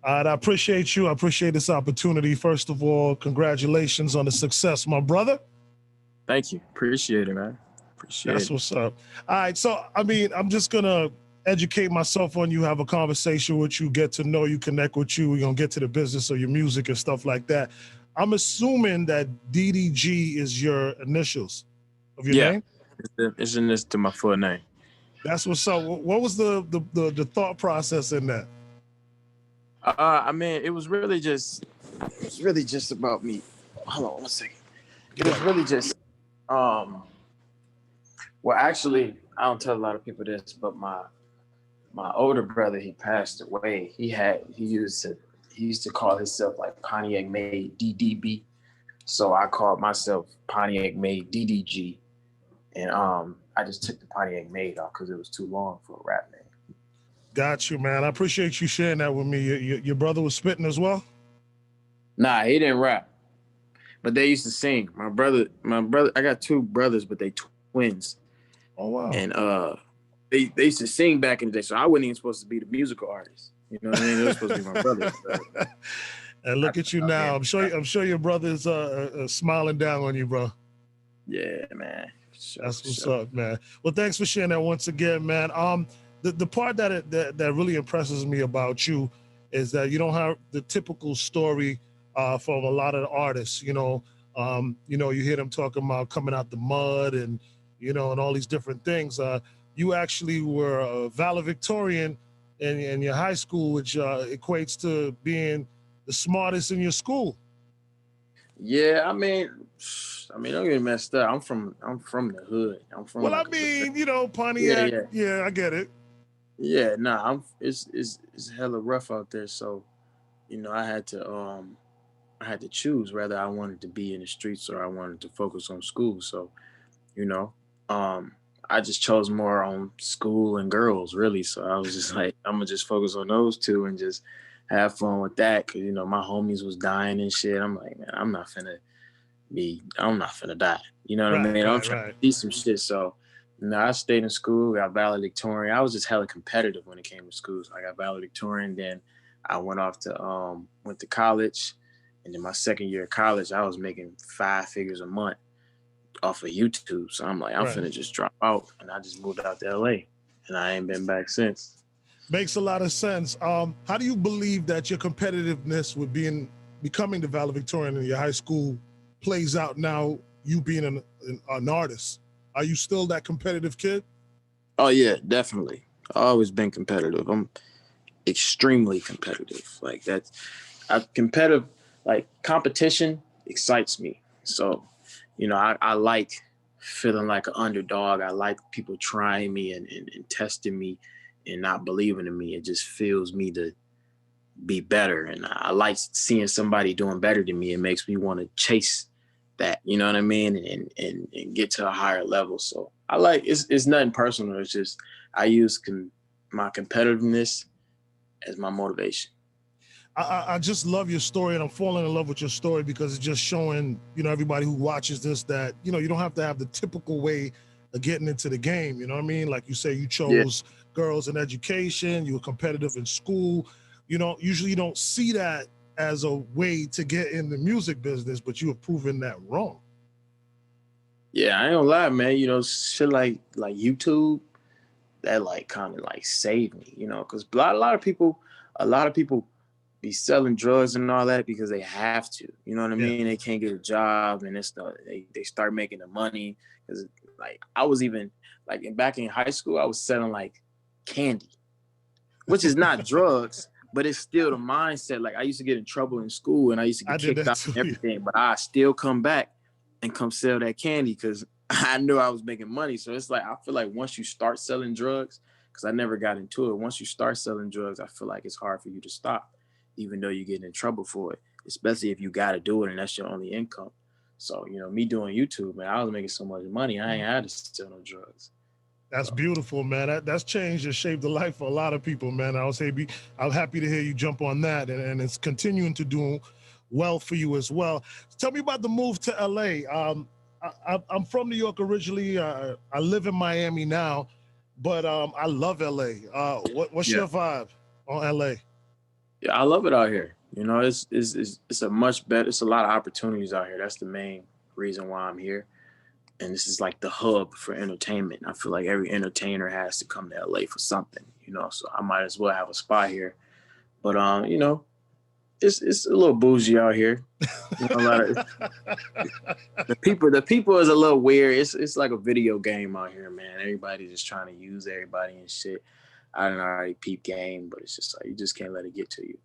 I appreciate you. I appreciate this opportunity. First of all, congratulations on the success, my brother. Thank you. Appreciate it, man. Appreciate That's it. what's up. All right. So, I mean, I'm just going to educate myself on you, have a conversation with you, get to know you, connect with you. We're going to get to the business of your music and stuff like that. I'm assuming that DDG is your initials of your Yeah, name. it's in this to my full name. That's what's up. What was the thought process in that? I mean, it was really just about me. Hold on one second. You It was got it. really just um. Well, actually, I don't tell a lot of people this, but my older brother, he passed away. He used to call himself like Pontiac made DDB. So I called myself Pontiac made DDG, and I just took the Pontiac made off because it was too long for a rap name. Got you, man. I appreciate you sharing that with me. Your brother was spitting as well? Nah, he didn't rap, but they used to sing. My brother, I got two brothers, but they twins, Oh, wow. and they used to sing back in the day. So I wasn't even supposed to be the musical artist. You know what I mean? It was supposed to be my brother. But And I look at you thought, now. man, I'm sure your brother's smiling down on you, bro. yeah, man, sure, That's what's sure. up, man. Well, thanks for sharing that once again, man. The part that really impresses me about you is that you don't have the typical story from a lot of the artists. You hear them talking about coming out the mud and and all these different things. You actually were a valedictorian in your high school, which equates to being the smartest in your school. Yeah, I mean, don't get messed up. I'm from the hood. I'm from Well, I like a mean, yeah, Pontiac. yeah, Yeah, I get it. yeah. Nah, it's hella rough out there. So I had to choose whether I wanted to be in the streets or I wanted to focus on school. So you know, um, I just chose more on school and girls really. So I was just like, I'm gonna just focus on those two and just have fun with that. Cause my homies was dying and shit. I'm like, man, I'm not finna die. You know what I Right, mean? I'm right, trying right. to see some shit. So, I stayed in school, got valedictorian. I was just hella competitive when it came to school. So I got valedictorian. Then I went to college. And then my second year of college, I was making 5 figures a month off of YouTube. So I'm like, I'm Right. finna just drop out. And I just moved out to LA. And I ain't been back since. Makes a lot of sense. How do you believe that your competitiveness with becoming the valedictorian in your high school plays out now? You being an artist, are you still that competitive kid? Oh yeah, definitely. I've always been competitive. I'm extremely competitive. Like that's I competitive like competition excites me. So, I like feeling like an underdog. I like people trying me and testing me and not believing in me. It just feels me to be better. And I like seeing somebody doing better than me. It makes me want to chase that, you know what I mean? And get to a higher level. So I like it's nothing personal. It's just I use my competitiveness as my motivation. I just love your story, and I'm falling in love with your story because it's just showing everybody who watches this that you don't have to have the typical way of getting into the game. You know what I mean? Like you say, you Yeah. chose girls in education, you were competitive in school. Usually you don't see that as a way to get in the music business, but you have proven that wrong. Yeah, I ain't gonna lie, man. Shit like YouTube, that like kind of like saved me, because a lot of people be selling drugs and all that because they have to. You know what I Yeah. mean? They can't get a job, and they start making the money because like I was even like back in high school, I was selling like candy, which is not drugs, but it's still the mindset. Like I used to get in trouble in school and I used to I get did kicked that out too. and everything, but I still come back and come sell that candy because I knew I was making money. So it's like I feel like once you start selling drugs, because I never got into it, once you start selling drugs, I feel like it's hard for you to stop, even though you're getting in trouble for it, especially if you got to do it and that's your only income. So, me doing YouTube, man, I was making so much money, I ain't had to sell no drugs. That's So, beautiful, man. That's changed and shaped the life for a lot of people, man. I'm happy to hear you jump on that, and it's continuing to do well for you as well. Tell me about the move to LA. I'm from New York originally. I live in Miami now, but I love LA. What's yeah. your vibe on LA? Yeah, I love it out here. You know, it's a much better. It's a lot of opportunities out here. That's the main reason why I'm here. And this is like the hub for entertainment. I feel like every entertainer has to come to LA for something. You know, so I might as well have a spot here. But you know, it's a little bougie out here. You know, a lot of the people is a little weird. It's like a video game out here, man. Everybody's just trying to use everybody and shit. I didn't already peep game, but it's just like you just can't let it get to you.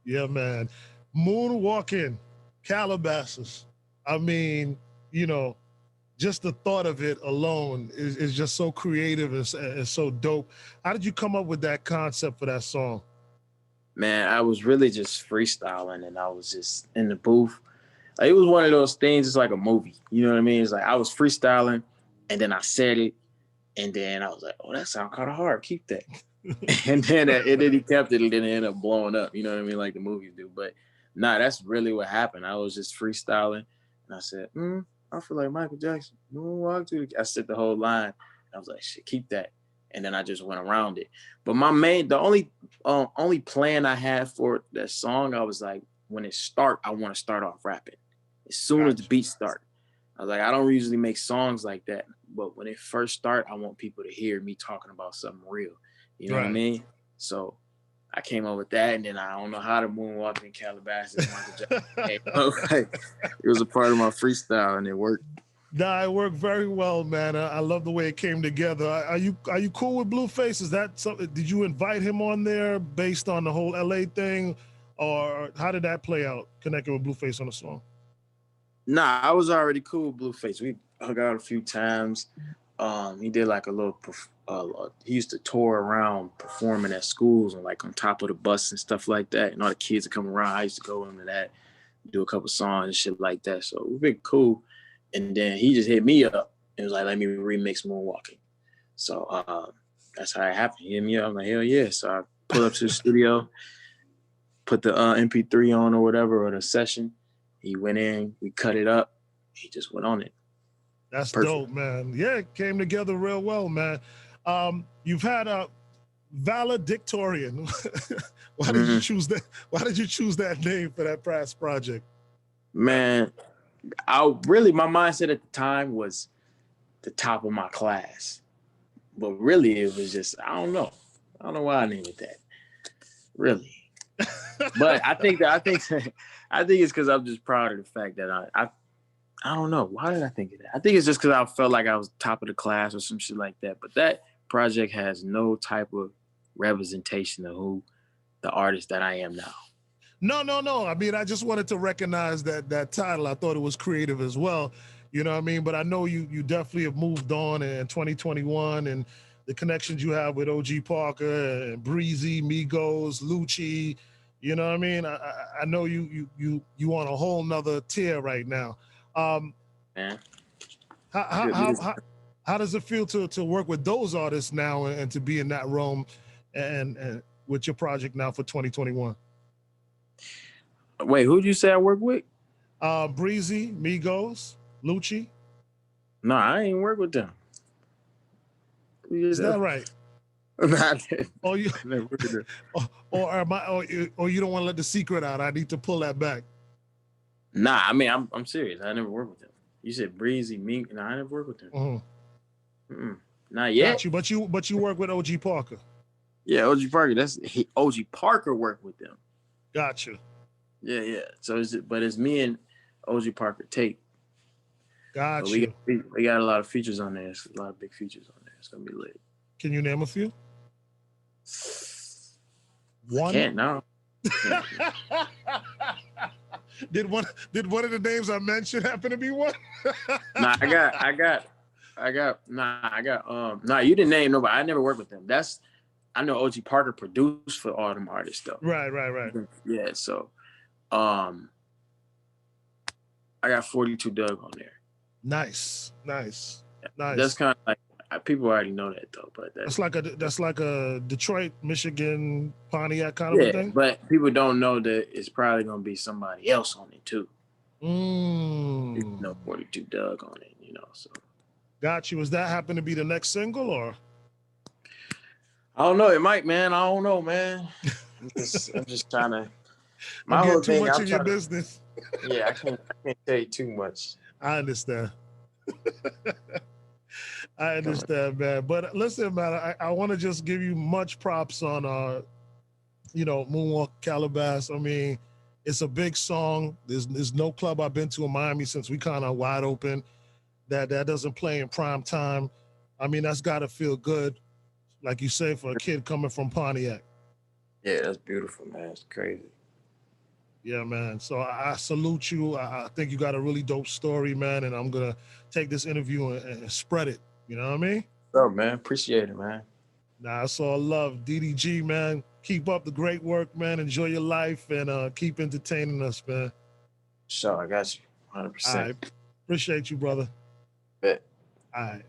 Yeah, man. Moonwalking, Calabasas. I mean, you know, just the thought of it alone is just so creative and so dope. How did you come up with that concept for that song? Man, I was really just freestyling and I was just in the booth. Like, it was one of those things, it's like a movie. You know what I mean? It's like I was freestyling and then I said it and then I was like, oh, that sounds kind of hard. Keep that. And then he kept it and then it ended up blowing up. You know what I mean? Like the movies do. But nah, that's really what happened. I was just freestyling and I said, I feel like Michael Jackson. Moonwalk to the. I said the whole line. And I was like, shit, keep that. And then I just went around it. But the only plan I had for that song, I was like, when it start, I want to start off rapping. As soon as the beat start, I was like, I don't usually make songs like that, but when it first start, I want people to hear me talking about something real. You know what I mean? So I came up with that, and then I don't know how to moonwalk in Calabasas. It was a part of my freestyle, and it worked. Nah, it worked very well, man. I love the way it came together. Are you cool with Blueface? Is that something? Did you invite him on there based on the whole LA thing, or how did that play out? Connecting with Blueface on the song? Nah, I was already cool with Blueface. We hung out a few times. He did like a little. He used to tour around performing at schools and like on top of the bus and stuff like that. And all the kids would come around. I used to go into that, do a couple songs and shit like that. So we've been cool. And then he just hit me up and was like, "Let me remix Moonwalking." So that's how it happened. He hit me up. I'm like, hell yeah. So I pulled up to the studio, put the MP3 on or whatever, or the session. He went in, we cut it up. He just went on it. That's perfect. Dope, man. Yeah, it came together real well, man. You've had a valedictorian. Why did you choose that? Why did you choose that name for that past project? Man, my mindset at the time was the top of my class. But really it was just, I don't know why I named it that. Really. But I think it's because I'm just proud of the fact that I don't know. Why did I think of that? I think it's just because I felt like I was top of the class or some shit like that. But that project has no type of representation of who the artist that I am now. No. I mean, I just wanted to recognize that title. I thought it was creative as well. You know what I mean? But I know you definitely have moved on in 2021 and the connections you have with OG Parker and Breezy, Migos, Lucci. You know what I mean? I know you on a whole nother tier right now. Man. How does it feel to work with those artists now and to be in that realm and with your project now for 2021? Wait, who'd you say I work with? Breezy, Migos, Lucci. No, I ain't work with them. Is that right? Or you don't want to let the secret out? I need to pull that back. Nah, I mean I'm serious. I never worked with them. You said Breezy, me. No, I never worked with them. Not yet. Got you, but you work with OG Parker. Yeah, OG Parker. OG Parker worked with them. Gotcha. Yeah. So it's me and OG Parker tape. Gotcha. We got a lot of features on there. It's a lot of big features on there. It's gonna be lit. Can you name a few? One. I can't now. Did one of the names I mentioned happen to be one? Nah, you didn't name nobody. I never worked with them. I know OG Parker produced for all them artists though. Right. Yeah, so I got 42 Doug on there. Nice. That's kind of like people already know that though, but that's like a Detroit, Michigan, Pontiac kind of a thing. But people don't know that it's probably gonna be somebody else on it too. There's no 42 Doug on it, so. Got you. Does that happen to be the next single or? I don't know. It might, man. I don't know, man. I'm just trying to. I'm My getting whole too thing, much I'm in your trying to. business. Yeah, I can't tell you too much. I understand. I Coming. understand, man. But listen, man, I want to just give you much props on Moonwalk Calabasas. I mean, it's a big song. There's no club I've been to in Miami since we kind of wide open that doesn't play in prime time. I mean, that's got to feel good, like you say, for a kid coming from Pontiac. Yeah, that's beautiful, man. It's crazy. Yeah, man. So I salute you. I think you got a really dope story, man. And I'm gonna take this interview and spread it. You know what I mean? So, man, appreciate it, man. Nah, it's all love. DDG, man. Keep up the great work, man. Enjoy your life and keep entertaining us, man. Sure, I got you. All 100%. right. Appreciate you, brother. Bet. All right.